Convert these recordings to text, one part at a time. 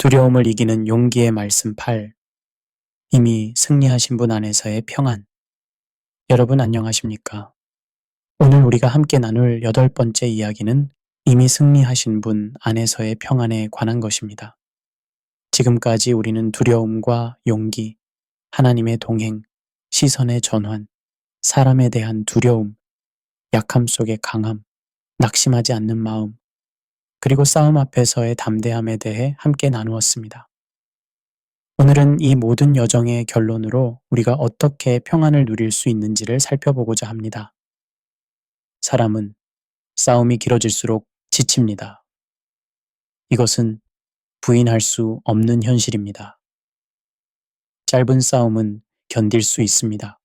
두려움을 이기는 용기의 말씀 8. 이미 승리하신 분 안에서의 평안. 여러분 안녕하십니까? 오늘 우리가 함께 나눌 8번째 이야기는 이미 승리하신 분 안에서의 평안에 관한 것입니다. 지금까지 우리는 두려움과 용기, 하나님의 동행, 시선의 전환, 사람에 대한 두려움, 약함 속의 강함, 낙심하지 않는 마음, 그리고 싸움 앞에서의 담대함에 대해 함께 나누었습니다. 오늘은 이 모든 여정의 결론으로 우리가 어떻게 평안을 누릴 수 있는지를 살펴보고자 합니다. 사람은 싸움이 길어질수록 지칩니다. 이것은 부인할 수 없는 현실입니다. 짧은 싸움은 견딜 수 있습니다.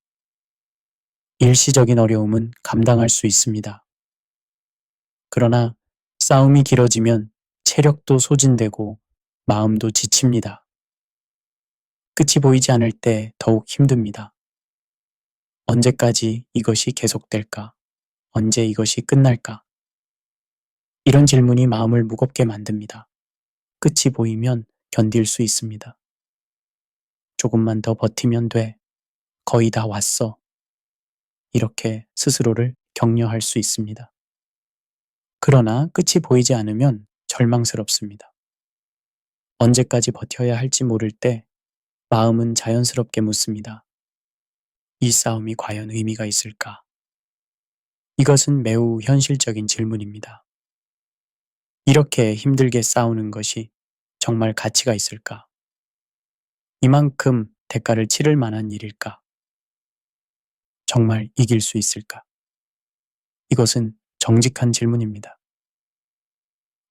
일시적인 어려움은 감당할 수 있습니다. 그러나 싸움이 길어지면 체력도 소진되고 마음도 지칩니다. 끝이 보이지 않을 때 더욱 힘듭니다. 언제까지 이것이 계속될까? 언제 이것이 끝날까? 이런 질문이 마음을 무겁게 만듭니다. 끝이 보이면 견딜 수 있습니다. 조금만 더 버티면 돼. 거의 다 왔어. 이렇게 스스로를 격려할 수 있습니다. 그러나 끝이 보이지 않으면 절망스럽습니다. 언제까지 버텨야 할지 모를 때 마음은 자연스럽게 묻습니다. 이 싸움이 과연 의미가 있을까? 이것은 매우 현실적인 질문입니다. 이렇게 힘들게 싸우는 것이 정말 가치가 있을까? 이만큼 대가를 치를 만한 일일까? 정말 이길 수 있을까? 이것은 정직한 질문입니다.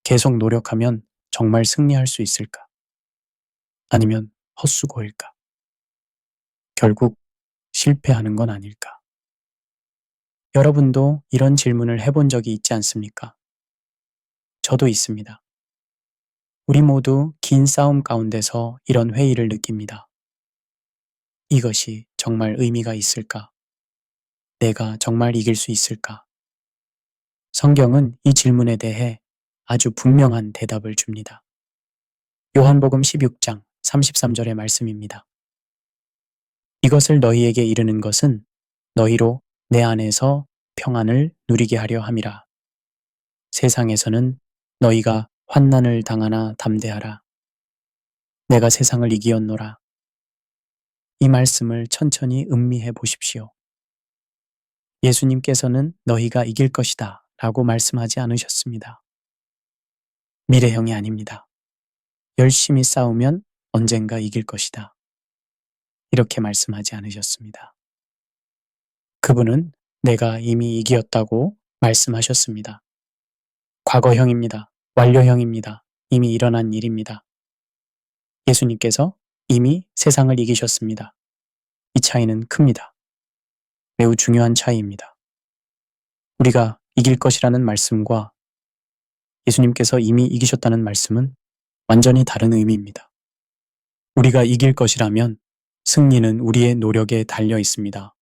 계속 노력하면 정말 승리할 수 있을까? 아니면 헛수고일까? 결국 실패하는 건 아닐까? 여러분도 이런 질문을 해본 적이 있지 않습니까? 저도 있습니다. 우리 모두 긴 싸움 가운데서 이런 회의를 느낍니다. 이것이 정말 의미가 있을까? 내가 정말 이길 수 있을까? 성경은 이 질문에 대해 아주 분명한 대답을 줍니다. 요한복음 16장 33절의 말씀입니다. 이것을 너희에게 이르는 것은 너희로 내 안에서 평안을 누리게 하려 함이라. 세상에서는 너희가 환난을 당하나 담대하라. 내가 세상을 이기었노라. 이 말씀을 천천히 음미해 보십시오. 예수님께서는 너희가 이길 것이다 라고 말씀하지 않으셨습니다. 미래형이 아닙니다. 열심히 싸우면 언젠가 이길 것이다. 이렇게 말씀하지 않으셨습니다. 그분은 내가 이미 이기었다고 말씀하셨습니다. 과거형입니다. 완료형입니다. 이미 일어난 일입니다. 예수님께서 이미 세상을 이기셨습니다. 이 차이는 큽니다. 매우 중요한 차이입니다. 우리가 이길 것이라는 말씀과 예수님께서 이미 이기셨다는 말씀은 완전히 다른 의미입니다. 우리가 이길 것이라면 승리는 우리의 노력에 달려 있습니다.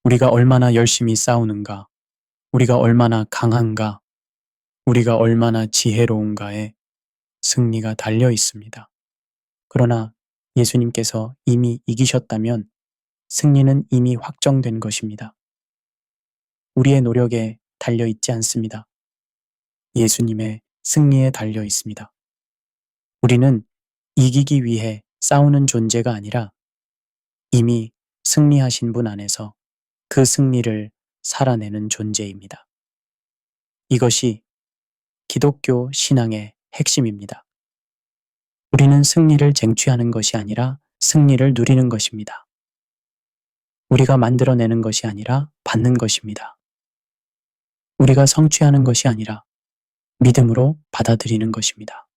우리가 얼마나 열심히 싸우는가, 우리가 얼마나 강한가, 우리가 얼마나 지혜로운가에 승리가 달려 있습니다. 그러나 예수님께서 이미 이기셨다면 승리는 이미 확정된 것입니다. 우리의 노력에 달려 있지 않습니다. 예수님의 승리에 달려 있습니다. 우리는 이기기 위해 싸우는 존재가 아니라 이미 승리하신 분 안에서 그 승리를 살아내는 존재입니다. 이것이 기독교 신앙의 핵심입니다. 우리는 승리를 쟁취하는 것이 아니라 승리를 누리는 것입니다. 우리가 만들어내는 것이 아니라 받는 것입니다. 우리가 성취하는 것이 아니라 믿음으로 받아들이는 것입니다.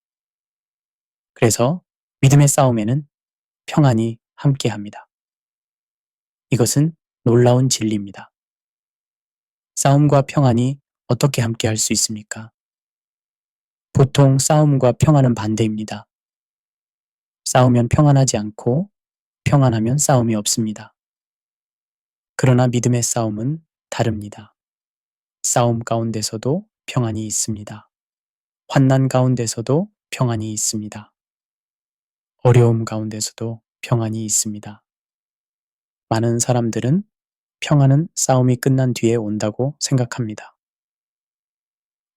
그래서 믿음의 싸움에는 평안이 함께합니다. 이것은 놀라운 진리입니다. 싸움과 평안이 어떻게 함께할 수 있습니까? 보통 싸움과 평안은 반대입니다. 싸우면 평안하지 않고 평안하면 싸움이 없습니다. 그러나 믿음의 싸움은 다릅니다. 싸움 가운데서도 평안이 있습니다. 환난 가운데서도 평안이 있습니다. 어려움 가운데서도 평안이 있습니다. 많은 사람들은 평안은 싸움이 끝난 뒤에 온다고 생각합니다.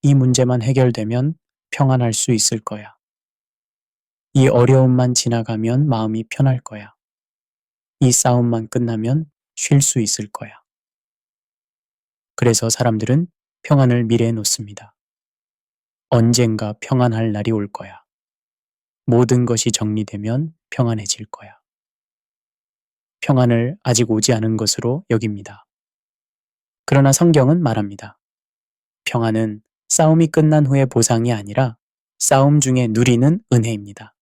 이 문제만 해결되면 평안할 수 있을 거야. 이 어려움만 지나가면 마음이 편할 거야. 이 싸움만 끝나면 쉴 수 있을 거야. 그래서 사람들은 평안을 미래에 놓습니다. 언젠가 평안할 날이 올 거야. 모든 것이 정리되면 평안해질 거야. 평안을 아직 오지 않은 것으로 여깁니다. 그러나 성경은 말합니다. 평안은 싸움이 끝난 후의 보상이 아니라 싸움 중에 누리는 은혜입니다.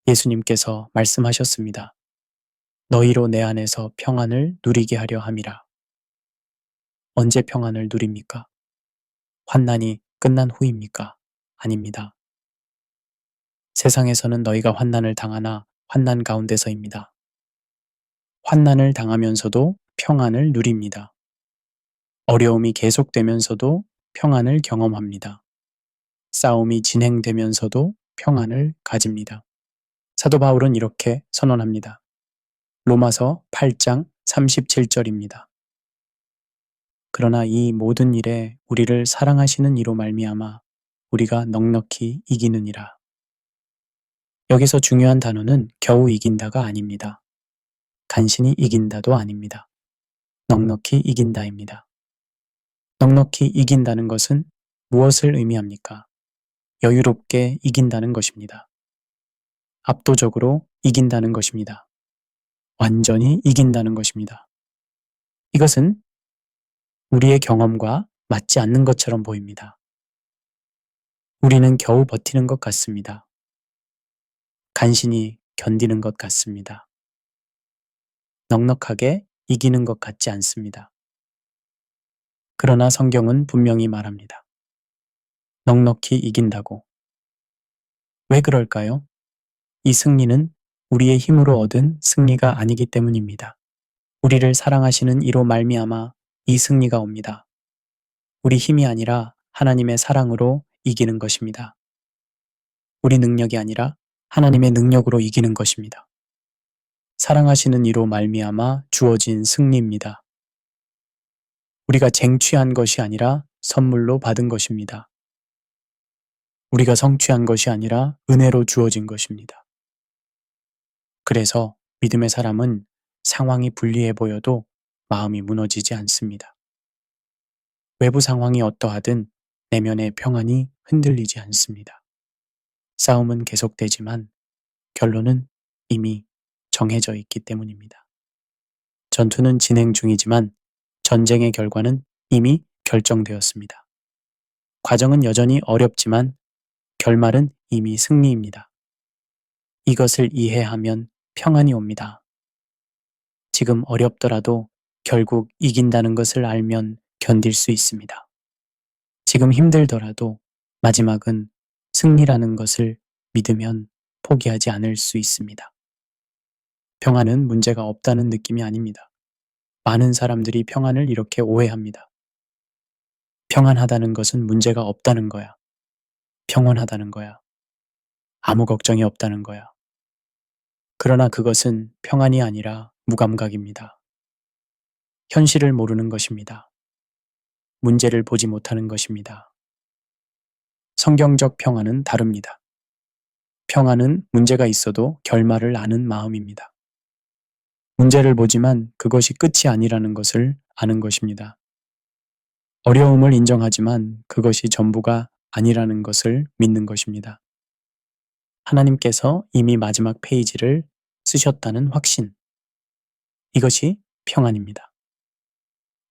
예수님께서 말씀하셨습니다. 너희로 내 안에서 평안을 누리게 하려 함이라. 언제 평안을 누립니까? 환난이 끝난 후입니까? 아닙니다. 세상에서는 너희가 환난을 당하나 환난 가운데서입니다. 환난을 당하면서도 평안을 누립니다. 어려움이 계속되면서도 평안을 경험합니다. 싸움이 진행되면서도 평안을 가집니다. 사도 바울은 이렇게 선언합니다. 로마서 8장 37절입니다. 그러나 이 모든 일에 우리를 사랑하시는 이로 말미암아 우리가 넉넉히 이기느니라. 여기서 중요한 단어는 겨우 이긴다가 아닙니다. 간신히 이긴다도 아닙니다. 넉넉히 이긴다입니다. 넉넉히 이긴다는 것은 무엇을 의미합니까? 여유롭게 이긴다는 것입니다. 압도적으로 이긴다는 것입니다. 완전히 이긴다는 것입니다. 이것은 우리의 경험과 맞지 않는 것처럼 보입니다. 우리는 겨우 버티는 것 같습니다. 간신히 견디는 것 같습니다. 넉넉하게 이기는 것 같지 않습니다. 그러나 성경은 분명히 말합니다. 넉넉히 이긴다고. 왜 그럴까요? 이 승리는 우리의 힘으로 얻은 승리가 아니기 때문입니다. 우리를 사랑하시는 이로 말미암아 이 승리가 옵니다. 우리 힘이 아니라 하나님의 사랑으로 이기는 것입니다. 우리 능력이 아니라 하나님의 능력으로 이기는 것입니다. 사랑하시는 이로 말미암아 주어진 승리입니다. 우리가 쟁취한 것이 아니라 선물로 받은 것입니다. 우리가 성취한 것이 아니라 은혜로 주어진 것입니다. 그래서 믿음의 사람은 상황이 불리해 보여도 마음이 무너지지 않습니다. 외부 상황이 어떠하든 내면의 평안이 흔들리지 않습니다. 싸움은 계속되지만 결론은 이미 정해져 있기 때문입니다. 전투는 진행 중이지만 전쟁의 결과는 이미 결정되었습니다. 과정은 여전히 어렵지만 결말은 이미 승리입니다. 이것을 이해하면 평안이 옵니다. 지금 어렵더라도 결국 이긴다는 것을 알면 견딜 수 있습니다. 지금 힘들더라도 마지막은 승리라는 것을 믿으면 포기하지 않을 수 있습니다. 평안은 문제가 없다는 느낌이 아닙니다. 많은 사람들이 평안을 이렇게 오해합니다. 평안하다는 것은 문제가 없다는 거야. 평온하다는 거야. 아무 걱정이 없다는 거야. 그러나 그것은 평안이 아니라 무감각입니다. 현실을 모르는 것입니다. 문제를 보지 못하는 것입니다. 성경적 평안은 다릅니다. 평안은 문제가 있어도 결말을 아는 마음입니다. 문제를 보지만 그것이 끝이 아니라는 것을 아는 것입니다. 어려움을 인정하지만 그것이 전부가 아니라는 것을 믿는 것입니다. 하나님께서 이미 마지막 페이지를 쓰셨다는 확신. 이것이 평안입니다.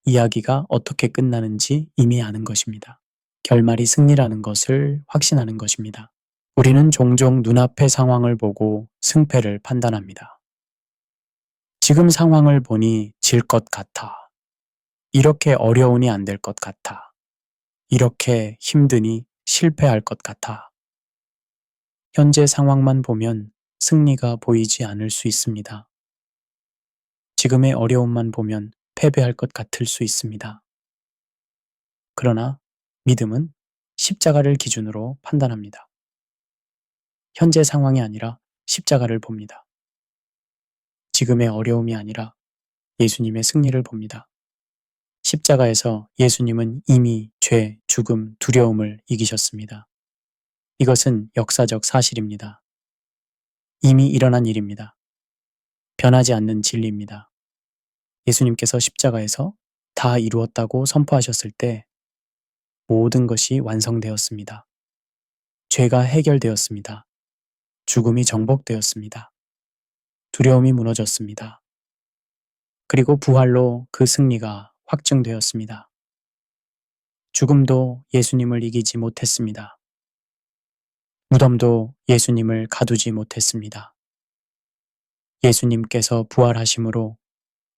이야기가 어떻게 끝나는지 이미 아는 것입니다. 결말이 승리라는 것을 확신하는 것입니다. 우리는 종종 눈앞의 상황을 보고 승패를 판단합니다. 지금 상황을 보니 질 것 같아. 이렇게 어려우니 안 될 것 같아. 이렇게 힘드니 실패할 것 같아. 현재 상황만 보면 승리가 보이지 않을 수 있습니다. 지금의 어려움만 보면 패배할 것 같을 수 있습니다. 그러나 믿음은 십자가를 기준으로 판단합니다. 현재 상황이 아니라 십자가를 봅니다. 지금의 어려움이 아니라 예수님의 승리를 봅니다. 십자가에서 예수님은 이미 죄, 죽음, 두려움을 이기셨습니다. 이것은 역사적 사실입니다. 이미 일어난 일입니다. 변하지 않는 진리입니다. 예수님께서 십자가에서 다 이루었다고 선포하셨을 때 모든 것이 완성되었습니다. 죄가 해결되었습니다. 죽음이 정복되었습니다. 두려움이 무너졌습니다. 그리고 부활로 그 승리가 확증되었습니다. 죽음도 예수님을 이기지 못했습니다. 무덤도 예수님을 가두지 못했습니다. 예수님께서 부활하심으로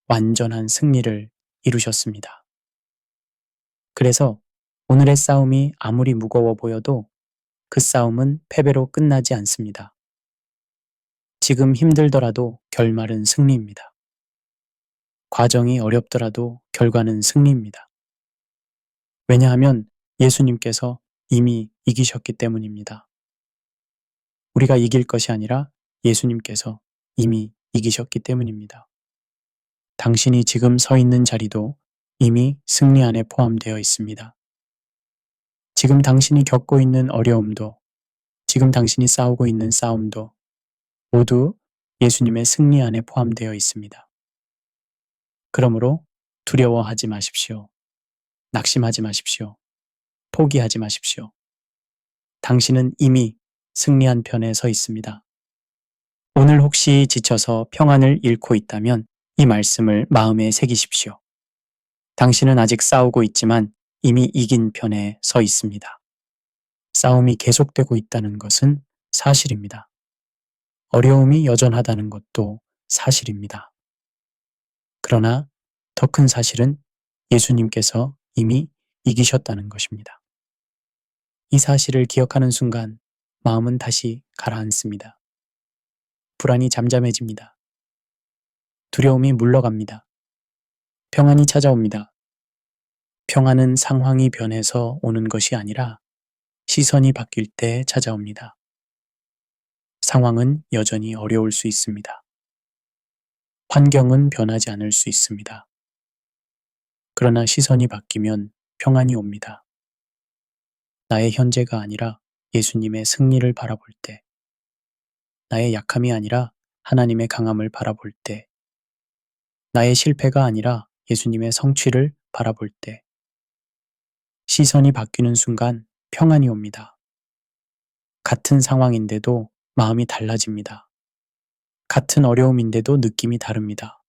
완전한 승리를 이루셨습니다. 그래서 오늘의 싸움이 아무리 무거워 보여도 그 싸움은 패배로 끝나지 않습니다. 지금 힘들더라도 결말은 승리입니다. 과정이 어렵더라도 결과는 승리입니다. 왜냐하면 예수님께서 이미 이기셨기 때문입니다. 우리가 이길 것이 아니라 예수님께서 이미 이기셨기 때문입니다. 당신이 지금 서 있는 자리도 이미 승리 안에 포함되어 있습니다. 지금 당신이 겪고 있는 어려움도, 지금 당신이 싸우고 있는 싸움도 모두 예수님의 승리 안에 포함되어 있습니다. 그러므로 두려워하지 마십시오. 낙심하지 마십시오. 포기하지 마십시오. 당신은 이미 승리한 편에 서 있습니다. 오늘 혹시 지쳐서 평안을 잃고 있다면 이 말씀을 마음에 새기십시오. 당신은 아직 싸우고 있지만 이미 이긴 편에 서 있습니다. 싸움이 계속되고 있다는 것은 사실입니다. 어려움이 여전하다는 것도 사실입니다. 그러나 더 큰 사실은 예수님께서 이미 이기셨다는 것입니다. 이 사실을 기억하는 순간 마음은 다시 가라앉습니다. 불안이 잠잠해집니다. 두려움이 물러갑니다. 평안이 찾아옵니다. 평안은 상황이 변해서 오는 것이 아니라 시선이 바뀔 때 찾아옵니다. 상황은 여전히 어려울 수 있습니다. 환경은 변하지 않을 수 있습니다. 그러나 시선이 바뀌면 평안이 옵니다. 나의 현재가 아니라 예수님의 승리를 바라볼 때, 나의 약함이 아니라 하나님의 강함을 바라볼 때, 나의 실패가 아니라 예수님의 성취를 바라볼 때, 시선이 바뀌는 순간 평안이 옵니다. 같은 상황인데도 마음이 달라집니다. 같은 어려움인데도 느낌이 다릅니다.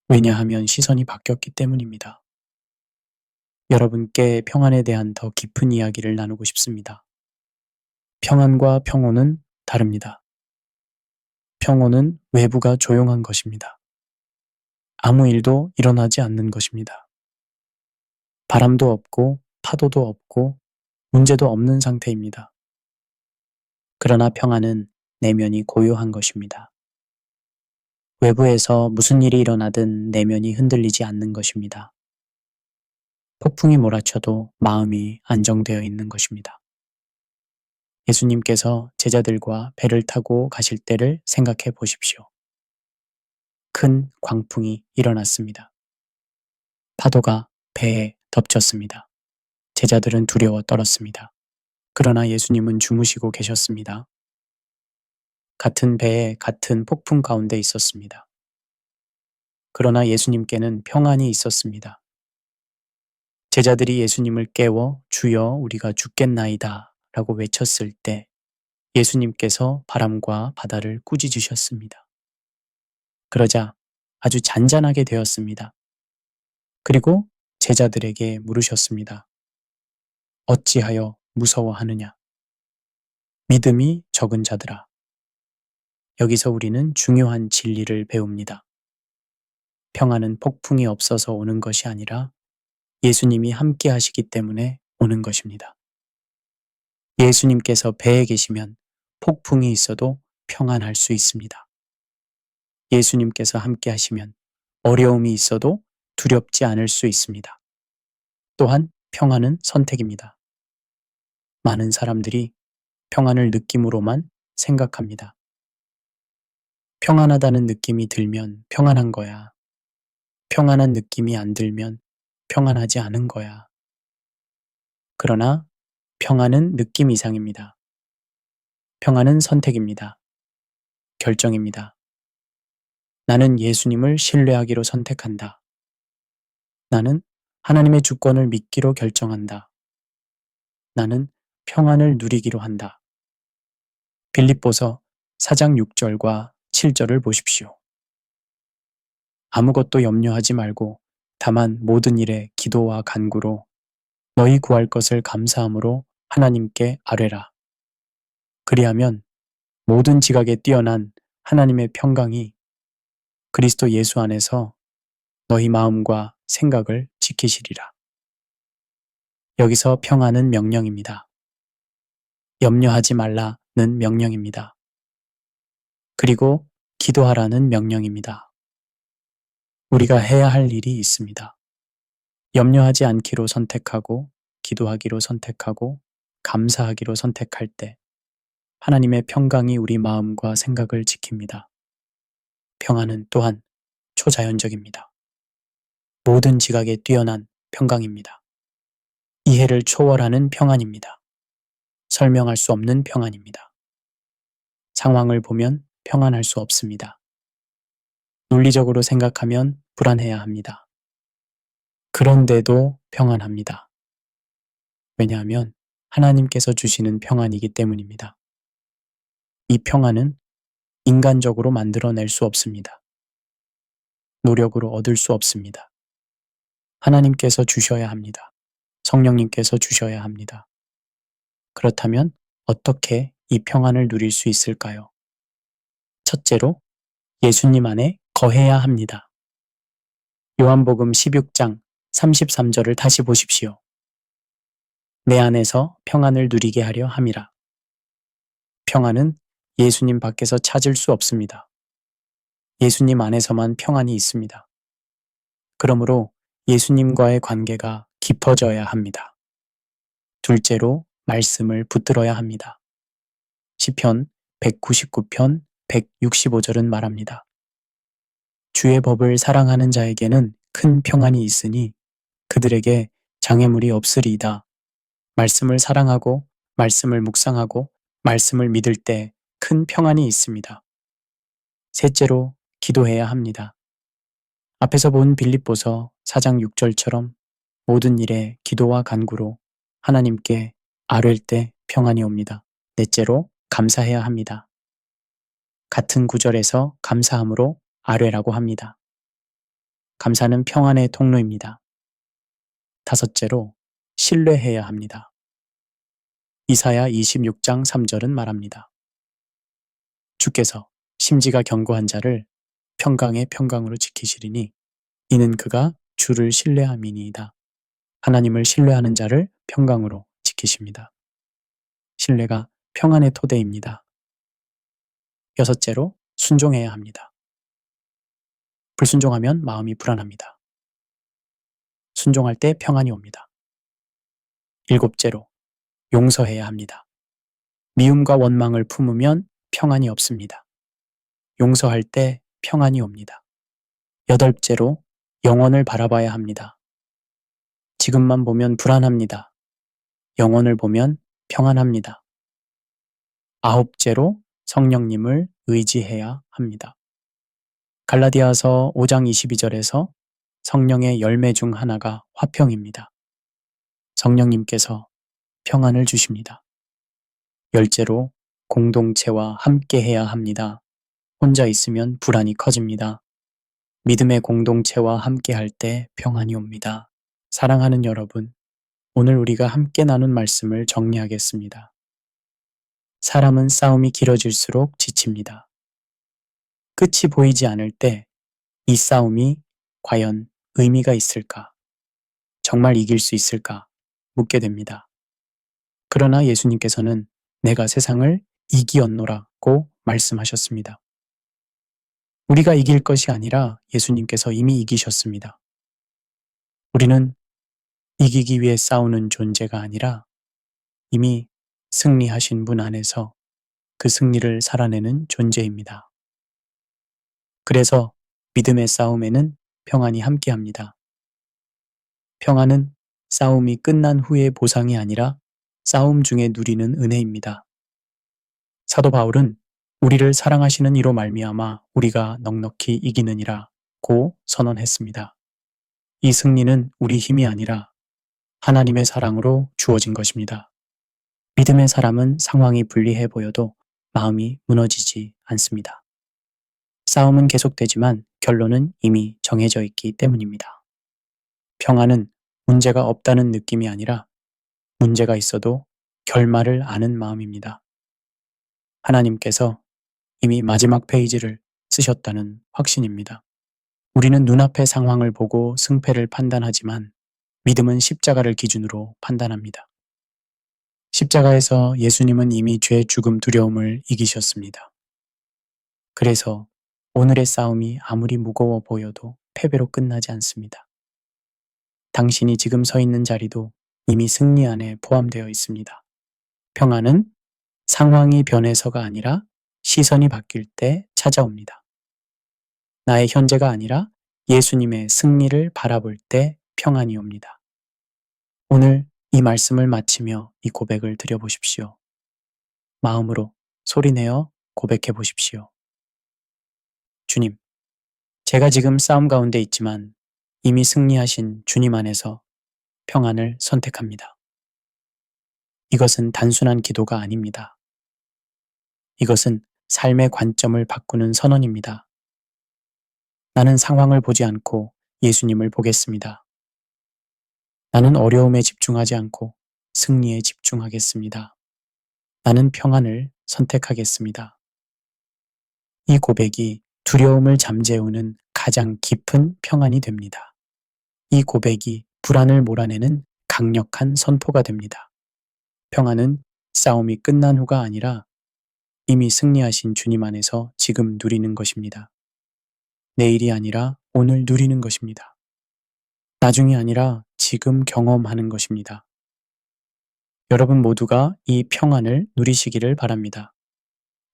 왜냐하면 시선이 바뀌었기 때문입니다. 여러분께 평안에 대한 더 깊은 이야기를 나누고 싶습니다. 평안과 평온은 다릅니다. 평온은 외부가 조용한 것입니다. 아무 일도 일어나지 않는 것입니다. 바람도 없고 파도도 없고 문제도 없는 상태입니다. 그러나 평안은 내면이 고요한 것입니다. 외부에서 무슨 일이 일어나든 내면이 흔들리지 않는 것입니다. 폭풍이 몰아쳐도 마음이 안정되어 있는 것입니다. 예수님께서 제자들과 배를 타고 가실 때를 생각해 보십시오. 큰 광풍이 일어났습니다. 파도가 배에 덮쳤습니다. 제자들은 두려워 떨었습니다. 그러나 예수님은 주무시고 계셨습니다. 같은 배에 같은 폭풍 가운데 있었습니다. 그러나 예수님께는 평안이 있었습니다. 제자들이 예수님을 깨워 주여 우리가 죽겠나이다 라고 외쳤을 때 예수님께서 바람과 바다를 꾸짖으셨습니다. 그러자 아주 잔잔하게 되었습니다. 그리고 제자들에게 물으셨습니다. 어찌하여 무서워하느냐? 믿음이 적은 자들아. 여기서 우리는 중요한 진리를 배웁니다. 평안은 폭풍이 없어서 오는 것이 아니라 예수님이 함께 하시기 때문에 오는 것입니다. 예수님께서 배에 계시면 폭풍이 있어도 평안할 수 있습니다. 예수님께서 함께 하시면 어려움이 있어도 두렵지 않을 수 있습니다. 또한 평안은 선택입니다. 많은 사람들이 평안을 느낌으로만 생각합니다. 평안하다는 느낌이 들면 평안한 거야. 평안한 느낌이 안 들면 평안하지 않은 거야. 그러나 평안은 느낌 이상입니다. 평안은 선택입니다. 결정입니다. 나는 예수님을 신뢰하기로 선택한다. 나는 하나님의 주권을 믿기로 결정한다. 나는 평안을 누리기로 한다. 빌립보서 4장 6절과 7절을 보십시오. 아무것도 염려하지 말고 다만 모든 일에 기도와 간구로 너희 구할 것을 감사함으로 하나님께 아뢰라. 그리하면 모든 지각에 뛰어난 하나님의 평강이 그리스도 예수 안에서 너희 마음과 생각을 지키시리라. 여기서 평안은 명령입니다. 염려하지 말라는 명령입니다. 그리고 기도하라는 명령입니다. 우리가 해야 할 일이 있습니다. 염려하지 않기로 선택하고 기도하기로 선택하고 감사하기로 선택할 때 하나님의 평강이 우리 마음과 생각을 지킵니다. 평안은 또한 초자연적입니다. 모든 지각에 뛰어난 평강입니다. 이해를 초월하는 평안입니다. 설명할 수 없는 평안입니다. 상황을 보면 평안할 수 없습니다. 논리적으로 생각하면 불안해야 합니다. 그런데도 평안합니다. 왜냐하면 하나님께서 주시는 평안이기 때문입니다. 이 평안은 인간적으로 만들어낼 수 없습니다. 노력으로 얻을 수 없습니다. 하나님께서 주셔야 합니다. 성령님께서 주셔야 합니다. 그렇다면 어떻게 이 평안을 누릴 수 있을까요? 첫째로 예수님 안에 거해야 합니다. 요한복음 16장 33절을 다시 보십시오. 내 안에서 평안을 누리게 하려 함이라. 평안은 예수님 밖에서 찾을 수 없습니다. 예수님 안에서만 평안이 있습니다. 그러므로 예수님과의 관계가 깊어져야 합니다. 둘째로 말씀을 붙들어야 합니다. 시편 199편 165절은 말합니다. 주의 법을 사랑하는 자에게는 큰 평안이 있으니 그들에게 장애물이 없으리이다. 말씀을 사랑하고 말씀을 묵상하고 말씀을 믿을 때 큰 평안이 있습니다. 셋째로 기도해야 합니다. 앞에서 본 빌립보서 4장 6절처럼 모든 일에 기도와 간구로 하나님께 아뢰일 때 평안이 옵니다. 넷째로 감사해야 합니다. 같은 구절에서 감사함으로 아뢰라고 합니다. 감사는 평안의 통로입니다. 다섯째로 신뢰해야 합니다. 이사야 26장 3절은 말합니다. 주께서 심지가 견고한 자를 평강의 평강으로 지키시리니 이는 그가 주를 신뢰함이니이다. 하나님을 신뢰하는 자를 평강으로 지키십니다. 신뢰가 평안의 토대입니다. 여섯째로 순종해야 합니다. 불순종하면 마음이 불안합니다. 순종할 때 평안이 옵니다. 일곱째로 용서해야 합니다. 미움과 원망을 품으면 평안이 없습니다. 용서할 때 평안이 옵니다. 여덟째로 영혼을 바라봐야 합니다. 지금만 보면 불안합니다. 영혼을 보면 평안합니다. 아홉째로 성령님을 의지해야 합니다. 갈라디아서 5장 22절에서 성령의 열매 중 하나가 화평입니다. 성령님께서 평안을 주십니다. 열째로 공동체와 함께 해야 합니다. 혼자 있으면 불안이 커집니다. 믿음의 공동체와 함께 할 때 평안이 옵니다. 사랑하는 여러분, 오늘 우리가 함께 나눈 말씀을 정리하겠습니다. 사람은 싸움이 길어질수록 지칩니다. 끝이 보이지 않을 때 이 싸움이 과연 의미가 있을까? 정말 이길 수 있을까? 묻게 됩니다. 그러나 예수님께서는 내가 세상을 이기었노라고 말씀하셨습니다. 우리가 이길 것이 아니라 예수님께서 이미 이기셨습니다. 우리는 이기기 위해 싸우는 존재가 아니라 이미 승리하신 분 안에서 그 승리를 살아내는 존재입니다. 그래서 믿음의 싸움에는 평안이 함께합니다. 평안은 싸움이 끝난 후의 보상이 아니라 싸움 중에 누리는 은혜입니다. 사도 바울은 우리를 사랑하시는 이로 말미암아 우리가 넉넉히 이기느니라고 선언했습니다. 이 승리는 우리 힘이 아니라 하나님의 사랑으로 주어진 것입니다. 믿음의 사람은 상황이 불리해 보여도 마음이 무너지지 않습니다. 싸움은 계속되지만 결론은 이미 정해져 있기 때문입니다. 평안은 문제가 없다는 느낌이 아니라 문제가 있어도 결말을 아는 마음입니다. 하나님께서 이미 마지막 페이지를 쓰셨다는 확신입니다. 우리는 눈앞의 상황을 보고 승패를 판단하지만 믿음은 십자가를 기준으로 판단합니다. 십자가에서 예수님은 이미 죄, 죽음, 두려움을 이기셨습니다. 그래서 오늘의 싸움이 아무리 무거워 보여도 패배로 끝나지 않습니다. 당신이 지금 서 있는 자리도 이미 승리 안에 포함되어 있습니다. 평안은 상황이 변해서가 아니라 시선이 바뀔 때 찾아옵니다. 나의 현재가 아니라 예수님의 승리를 바라볼 때 평안이 옵니다. 오늘 이 말씀을 마치며 이 고백을 드려보십시오. 마음으로 소리내어 고백해 보십시오. 주님, 제가 지금 싸움 가운데 있지만 이미 승리하신 주님 안에서 평안을 선택합니다. 이것은 단순한 기도가 아닙니다. 이것은 삶의 관점을 바꾸는 선언입니다. 나는 상황을 보지 않고 예수님을 보겠습니다. 나는 어려움에 집중하지 않고 승리에 집중하겠습니다. 나는 평안을 선택하겠습니다. 이 고백이 두려움을 잠재우는 가장 깊은 평안이 됩니다. 이 고백이 불안을 몰아내는 강력한 선포가 됩니다. 평안은 싸움이 끝난 후가 아니라 이미 승리하신 주님 안에서 지금 누리는 것입니다. 내일이 아니라 오늘 누리는 것입니다. 나중이 아니라 지금 경험하는 것입니다. 여러분 모두가 이 평안을 누리시기를 바랍니다.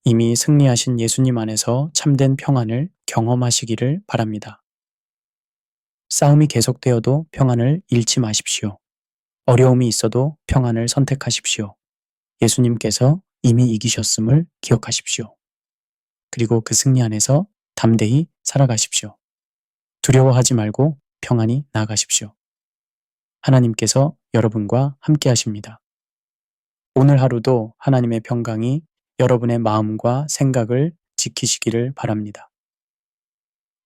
이미 승리하신 예수님 안에서 참된 평안을 경험하시기를 바랍니다. 싸움이 계속되어도 평안을 잃지 마십시오. 어려움이 있어도 평안을 선택하십시오. 예수님께서 이미 이기셨음을 기억하십시오. 그리고 그 승리 안에서 담대히 살아가십시오. 두려워하지 말고 평안히 나아가십시오. 하나님께서 여러분과 함께 하십니다. 오늘 하루도 하나님의 평강이 여러분의 마음과 생각을 지키시기를 바랍니다.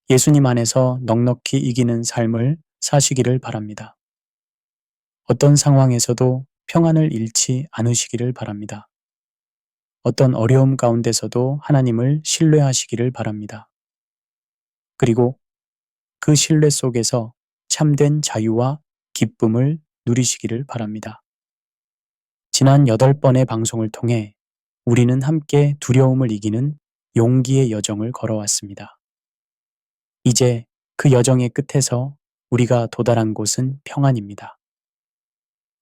예수님 안에서 넉넉히 이기는 삶을 사시기를 바랍니다. 어떤 상황에서도 평안을 잃지 않으시기를 바랍니다. 어떤 어려움 가운데서도 하나님을 신뢰하시기를 바랍니다. 그리고 그 신뢰 속에서 참된 자유와 기쁨을 누리시기를 바랍니다. 지난 8번의 방송을 통해 우리는 함께 두려움을 이기는 용기의 여정을 걸어왔습니다. 이제 그 여정의 끝에서 우리가 도달한 곳은 평안입니다.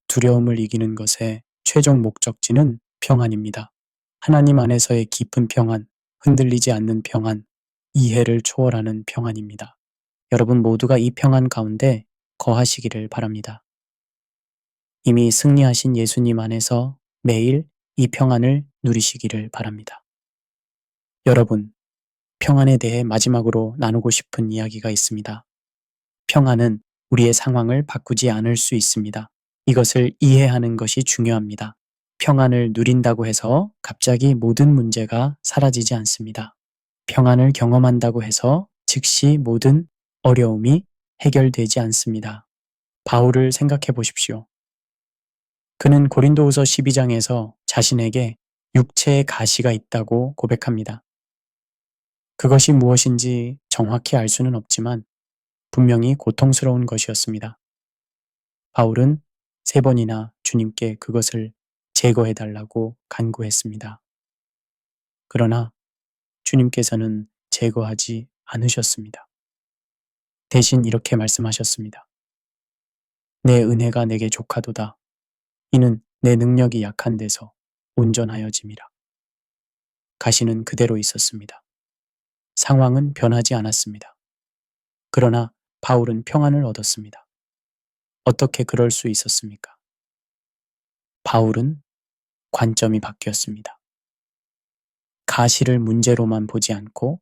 두려움을 이기는 것의 최종 목적지는 평안입니다. 하나님 안에서의 깊은 평안, 흔들리지 않는 평안, 이해를 초월하는 평안입니다. 여러분 모두가 이 평안 가운데 거하시기를 바랍니다. 이미 승리하신 예수님 안에서 매일 이 평안을 누리시기를 바랍니다. 여러분, 평안에 대해 마지막으로 나누고 싶은 이야기가 있습니다. 평안은 우리의 상황을 바꾸지 않을 수 있습니다. 이것을 이해하는 것이 중요합니다. 평안을 누린다고 해서 갑자기 모든 문제가 사라지지 않습니다. 평안을 경험한다고 해서 즉시 모든 어려움이 해결되지 않습니다. 바울을 생각해 보십시오. 그는 고린도후서 12장에서 자신에게 육체의 가시가 있다고 고백합니다. 그것이 무엇인지 정확히 알 수는 없지만 분명히 고통스러운 것이었습니다. 바울은 3번이나 주님께 그것을 제거해달라고 간구했습니다. 그러나 주님께서는 제거하지 않으셨습니다. 대신 이렇게 말씀하셨습니다. 내 은혜가 내게 족하도다. 이는 내 능력이 약한 데서 온전하여짐이라. 가시는 그대로 있었습니다. 상황은 변하지 않았습니다. 그러나 바울은 평안을 얻었습니다. 어떻게 그럴 수 있었습니까? 바울은 관점이 바뀌었습니다. 가시를 문제로만 보지 않고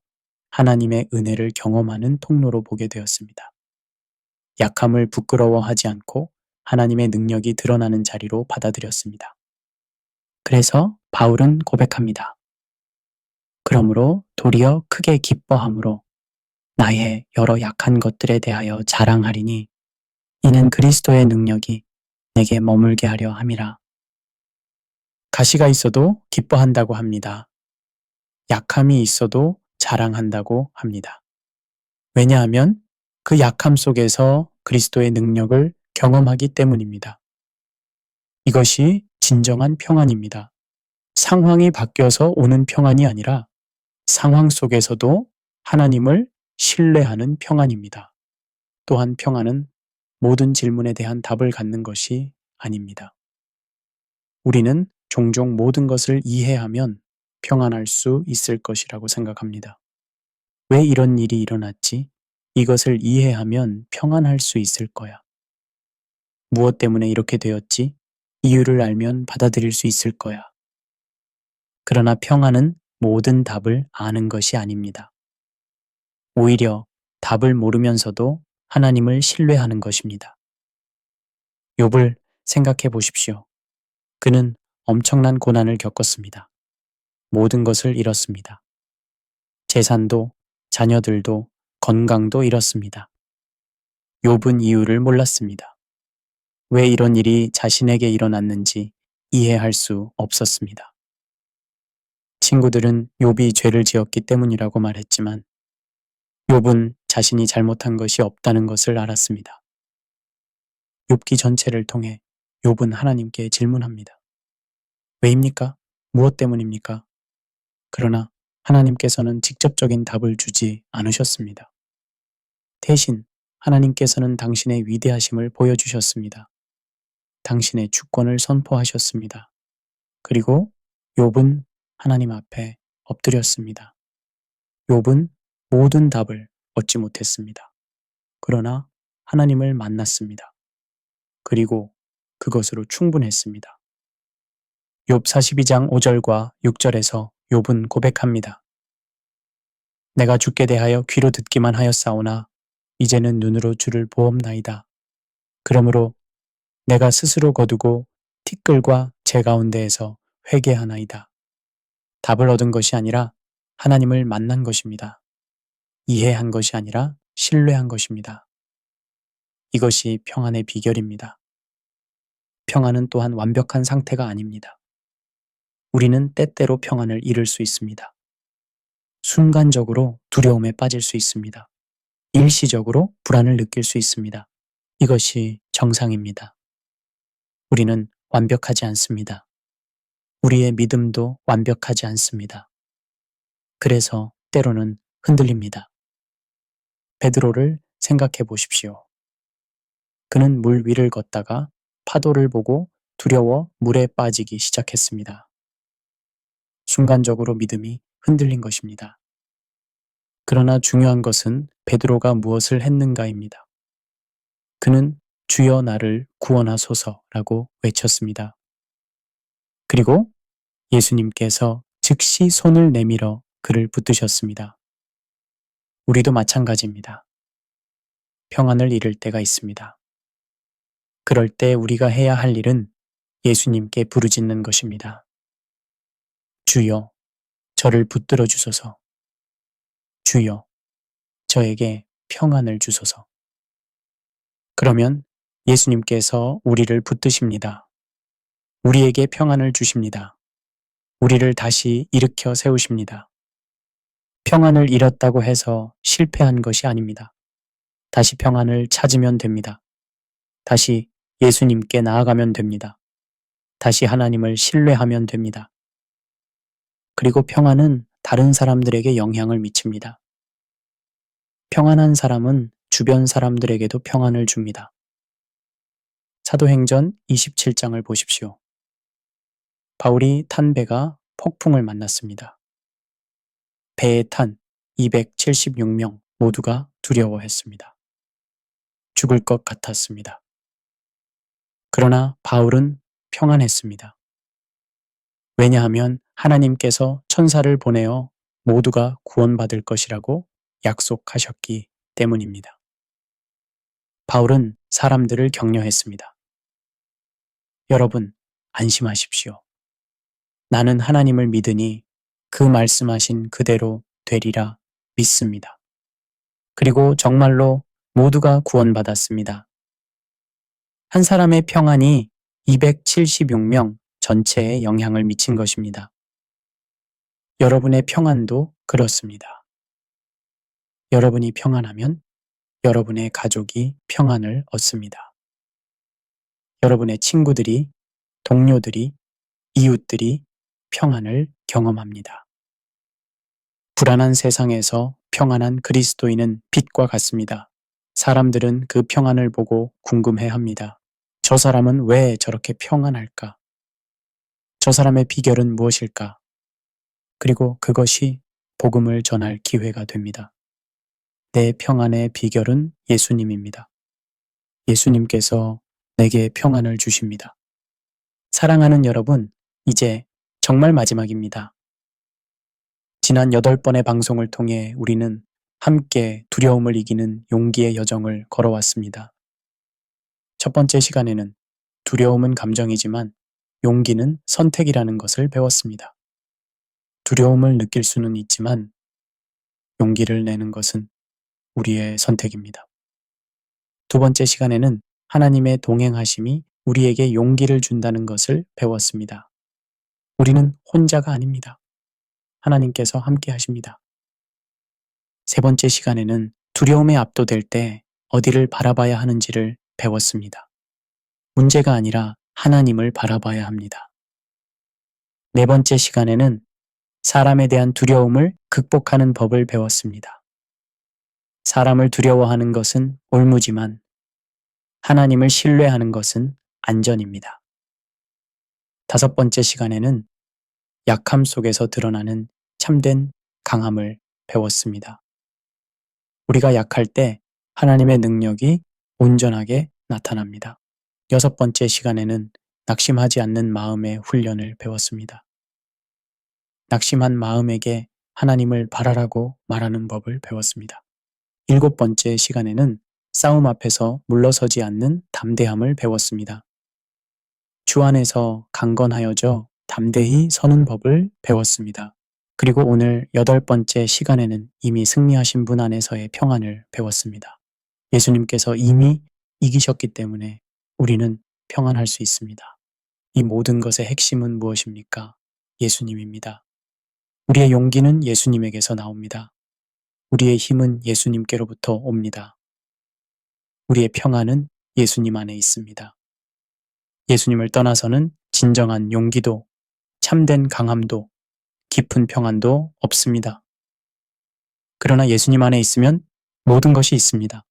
하나님의 은혜를 경험하는 통로로 보게 되었습니다. 약함을 부끄러워하지 않고 하나님의 능력이 드러나는 자리로 받아들였습니다. 그래서 바울은 고백합니다. 그러므로 도리어 크게 기뻐함으로 나의 여러 약한 것들에 대하여 자랑하리니 이는 그리스도의 능력이 내게 머물게 하려 함이라. 가시가 있어도 기뻐한다고 합니다. 약함이 있어도 자랑한다고 합니다. 왜냐하면 그 약함 속에서 그리스도의 능력을 경험하기 때문입니다. 이것이 진정한 평안입니다. 상황이 바뀌어서 오는 평안이 아니라 상황 속에서도 하나님을 신뢰하는 평안입니다. 또한 평안은 모든 질문에 대한 답을 갖는 것이 아닙니다. 우리는 종종 모든 것을 이해하면 평안할 수 있을 것이라고 생각합니다. 왜 이런 일이 일어났지? 이것을 이해하면 평안할 수 있을 거야. 무엇 때문에 이렇게 되었지? 이유를 알면 받아들일 수 있을 거야. 그러나 평안은 모든 답을 아는 것이 아닙니다. 오히려 답을 모르면서도 하나님을 신뢰하는 것입니다. 욥을 생각해 보십시오. 그는 엄청난 고난을 겪었습니다. 모든 것을 잃었습니다. 재산도, 자녀들도, 건강도 잃었습니다. 욥은 이유를 몰랐습니다. 왜 이런 일이 자신에게 일어났는지 이해할 수 없었습니다. 친구들은 욥이 죄를 지었기 때문이라고 말했지만 욥은 자신이 잘못한 것이 없다는 것을 알았습니다. 욥기 전체를 통해 욥은 하나님께 질문합니다. 왜입니까? 무엇 때문입니까? 그러나 하나님께서는 직접적인 답을 주지 않으셨습니다. 대신 하나님께서는 당신의 위대하심을 보여주셨습니다. 당신의 주권을 선포하셨습니다. 그리고 욥은 하나님 앞에 엎드렸습니다. 욥은 모든 답을 얻지 못했습니다. 그러나 하나님을 만났습니다. 그리고 그것으로 충분했습니다. 욥 42장 5절과 6절에서 욥은 고백합니다. 내가 주께 대하여 귀로 듣기만 하였사오나 이제는 눈으로 주를 보옵나이다. 그러므로 내가 스스로 거두고 티끌과 제 가운데에서 회개하나이다. 답을 얻은 것이 아니라 하나님을 만난 것입니다. 이해한 것이 아니라 신뢰한 것입니다. 이것이 평안의 비결입니다. 평안은 또한 완벽한 상태가 아닙니다. 우리는 때때로 평안을 잃을 수 있습니다. 순간적으로 두려움에 빠질 수 있습니다. 일시적으로 불안을 느낄 수 있습니다. 이것이 정상입니다. 우리는 완벽하지 않습니다. 우리의 믿음도 완벽하지 않습니다. 그래서 때로는 흔들립니다. 베드로를 생각해 보십시오. 그는 물 위를 걷다가 파도를 보고 두려워 물에 빠지기 시작했습니다. 순간적으로 믿음이 흔들린 것입니다. 그러나 중요한 것은 베드로가 무엇을 했는가입니다. 그는 주여 나를 구원하소서라고 외쳤습니다. 그리고 예수님께서 즉시 손을 내밀어 그를 붙드셨습니다. 우리도 마찬가지입니다. 평안을 잃을 때가 있습니다. 그럴 때 우리가 해야 할 일은 예수님께 부르짖는 것입니다. 주여, 저를 붙들어 주소서. 주여, 저에게 평안을 주소서. 그러면 예수님께서 우리를 붙드십니다. 우리에게 평안을 주십니다. 우리를 다시 일으켜 세우십니다. 평안을 잃었다고 해서 실패한 것이 아닙니다. 다시 평안을 찾으면 됩니다. 다시 예수님께 나아가면 됩니다. 다시 하나님을 신뢰하면 됩니다. 그리고 평안은 다른 사람들에게 영향을 미칩니다. 평안한 사람은 주변 사람들에게도 평안을 줍니다. 사도행전 27장을 보십시오. 바울이 탄 배가 폭풍을 만났습니다. 배에 탄 276명 모두가 두려워했습니다. 죽을 것 같았습니다. 그러나 바울은 평안했습니다. 왜냐하면 하나님께서 천사를 보내어 모두가 구원받을 것이라고 약속하셨기 때문입니다. 바울은 사람들을 격려했습니다. 여러분, 안심하십시오. 나는 하나님을 믿으니 그 말씀하신 그대로 되리라 믿습니다. 그리고 정말로 모두가 구원받았습니다. 한 사람의 평안이 276명 전체에 영향을 미친 것입니다. 여러분의 평안도 그렇습니다. 여러분이 평안하면 여러분의 가족이 평안을 얻습니다. 여러분의 친구들이, 동료들이, 이웃들이 평안을 경험합니다. 불안한 세상에서 평안한 그리스도인은 빛과 같습니다. 사람들은 그 평안을 보고 궁금해합니다. 저 사람은 왜 저렇게 평안할까? 저 사람의 비결은 무엇일까? 그리고 그것이 복음을 전할 기회가 됩니다. 내 평안의 비결은 예수님입니다. 예수님께서 내게 평안을 주십니다. 사랑하는 여러분, 이제 정말 마지막입니다. 지난 8번의 방송을 통해 우리는 함께 두려움을 이기는 용기의 여정을 걸어왔습니다. 첫 번째 시간에는 두려움은 감정이지만 용기는 선택이라는 것을 배웠습니다. 두려움을 느낄 수는 있지만 용기를 내는 것은 우리의 선택입니다. 두 번째 시간에는 하나님의 동행하심이 우리에게 용기를 준다는 것을 배웠습니다. 우리는 혼자가 아닙니다. 하나님께서 함께 하십니다. 세 번째 시간에는 두려움에 압도될 때 어디를 바라봐야 하는지를 배웠습니다. 문제가 아니라 하나님을 바라봐야 합니다. 네 번째 시간에는 사람에 대한 두려움을 극복하는 법을 배웠습니다. 사람을 두려워하는 것은 올무지만 하나님을 신뢰하는 것은 안전입니다. 다섯 번째 시간에는 약함 속에서 드러나는 참된 강함을 배웠습니다. 우리가 약할 때 하나님의 능력이 온전하게 나타납니다. 여섯 번째 시간에는 낙심하지 않는 마음의 훈련을 배웠습니다. 낙심한 마음에게 하나님을 바라라고 말하는 법을 배웠습니다. 일곱 번째 시간에는 싸움 앞에서 물러서지 않는 담대함을 배웠습니다. 주 안에서 강건하여져 담대히 서는 법을 배웠습니다. 그리고 오늘 8번째 시간에는 이미 승리하신 분 안에서의 평안을 배웠습니다. 예수님께서 이미 이기셨기 때문에 우리는 평안할 수 있습니다. 이 모든 것의 핵심은 무엇입니까? 예수님입니다. 우리의 용기는 예수님에게서 나옵니다. 우리의 힘은 예수님께로부터 옵니다. 우리의 평안은 예수님 안에 있습니다. 예수님을 떠나서는 진정한 용기도, 참된 강함도, 깊은 평안도 없습니다. 그러나 예수님 안에 있으면 모든 것이 있습니다.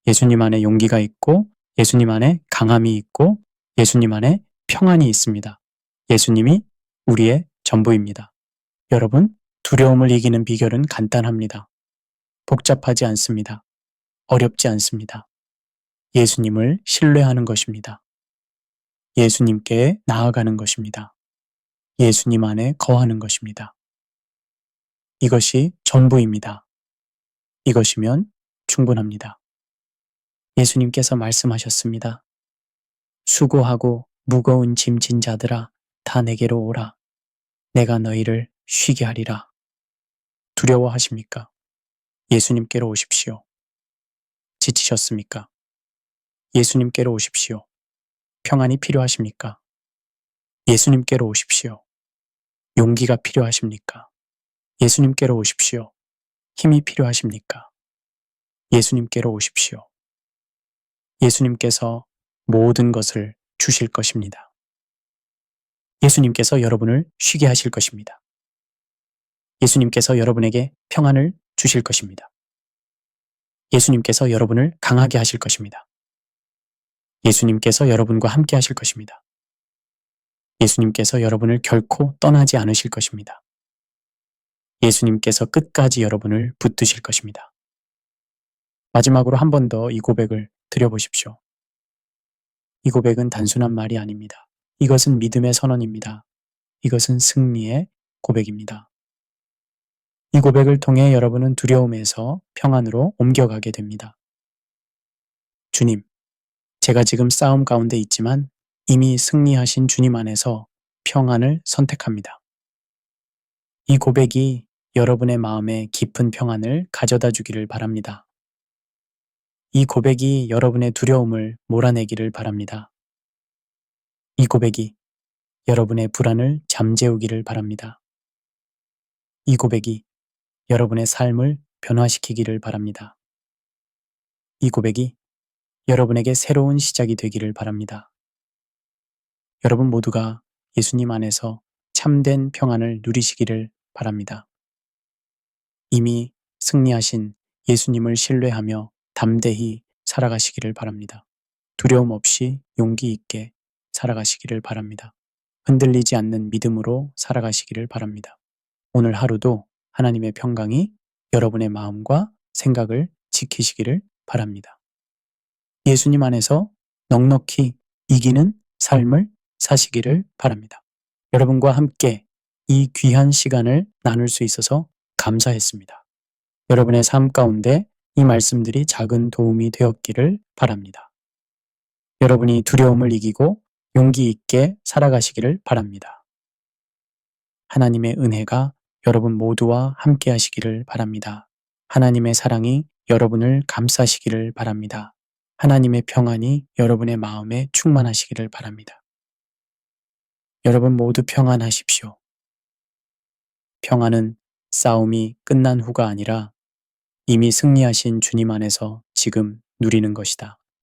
예수님 안에 용기가 있고, 예수님 안에 강함이 있고, 예수님 안에 평안이 있습니다. 예수님이 우리의 전부입니다. 여러분, 두려움을 이기는 비결은 간단합니다. 복잡하지 않습니다. 어렵지 않습니다. 예수님을 신뢰하는 것입니다. 예수님께 나아가는 것입니다. 예수님 안에 거하는 것입니다. 이것이 전부입니다. 이것이면 충분합니다. 예수님께서 말씀하셨습니다. 수고하고 무거운 짐진 자들아, 다 내게로 오라. 내가 너희를 쉬게 하리라. 두려워하십니까? 예수님께로 오십시오. 지치셨습니까? 예수님께로 오십시오. 평안이 필요하십니까? 예수님께로 오십시오. 용기가 필요하십니까? 예수님께로 오십시오. 힘이 필요하십니까? 예수님께로 오십시오. 예수님께서 모든 것을 주실 것입니다. 예수님께서 여러분을 쉬게 하실 것입니다. 예수님께서 여러분에게 평안을 주실 것입니다. 예수님께서 여러분을 강하게 하실 것입니다. 예수님께서 여러분과 함께 하실 것입니다. 예수님께서 여러분을 결코 떠나지 않으실 것입니다. 예수님께서 끝까지 여러분을 붙드실 것입니다. 마지막으로 한 번 더 이 고백을 드려보십시오. 이 고백은 단순한 말이 아닙니다. 이것은 믿음의 선언입니다. 이것은 승리의 고백입니다. 이 고백을 통해 여러분은 두려움에서 평안으로 옮겨가게 됩니다. 주님, 제가 지금 싸움 가운데 있지만 이미 승리하신 주님 안에서 평안을 선택합니다. 이 고백이 여러분의 마음에 깊은 평안을 가져다 주기를 바랍니다. 이 고백이 여러분의 두려움을 몰아내기를 바랍니다. 이 고백이 여러분의 불안을 잠재우기를 바랍니다. 이 고백이 여러분의 삶을 변화시키기를 바랍니다. 이 고백이 여러분에게 새로운 시작이 되기를 바랍니다. 여러분 모두가 예수님 안에서 참된 평안을 누리시기를 바랍니다. 이미 승리하신 예수님을 신뢰하며 담대히 살아가시기를 바랍니다. 두려움 없이 용기 있게 살아가시기를 바랍니다. 흔들리지 않는 믿음으로 살아가시기를 바랍니다. 오늘 하루도 하나님의 평강이 여러분의 마음과 생각을 지키시기를 바랍니다. 예수님 안에서 넉넉히 이기는 삶을 사시기를 바랍니다. 여러분과 함께 이 귀한 시간을 나눌 수 있어서 감사했습니다. 여러분의 삶 가운데 이 말씀들이 작은 도움이 되었기를 바랍니다. 여러분이 두려움을 이기고 용기 있게 살아가시기를 바랍니다. 하나님의 은혜가 여러분 모두와 함께 하시기를 바랍니다. 하나님의 사랑이 여러분을 감싸시기를 바랍니다. 하나님의 평안이 여러분의 마음에 충만하시기를 바랍니다. 여러분 모두 평안하십시오. 평안은 싸움이 끝난 후가 아니라 이미 승리하신 주님 안에서 지금 누리는 것이다.